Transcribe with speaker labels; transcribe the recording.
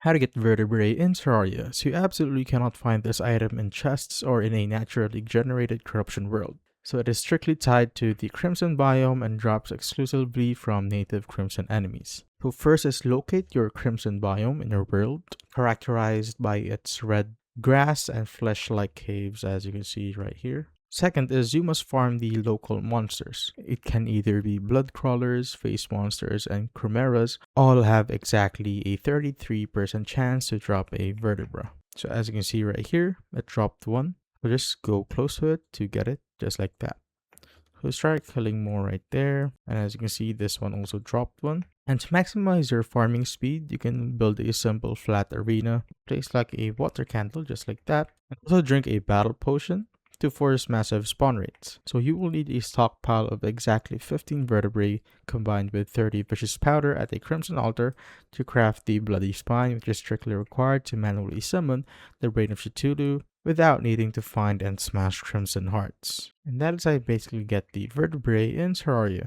Speaker 1: How to get vertebrae in Terraria, so you absolutely cannot find this item in chests or in a naturally generated corruption world. So it is strictly tied to the Crimson biome and drops exclusively from native Crimson enemies. So first is locate your Crimson biome in your world, characterized by its red grass and flesh-like caves as you can see right here. Second is you must farm the local monsters. It can either be blood crawlers, face monsters, and chimeras. All have exactly a 33% chance to drop a vertebra. So as you can see right here, it dropped one. We'll just go close to it to get it, just like that. So start killing more right there. And as you can see, this one also dropped one. And to maximize your farming speed, you can build a simple flat arena. Place like a water candle, just like that. And also drink a battle potion to force massive spawn rates. So you will need a stockpile of exactly 15 vertebrae combined with 30 vicious powder at a crimson altar to craft the bloody spine, which is strictly required to manually summon the brain of Cthulhu without needing to find and smash crimson hearts. And that is how you basically get the vertebrae in Terraria.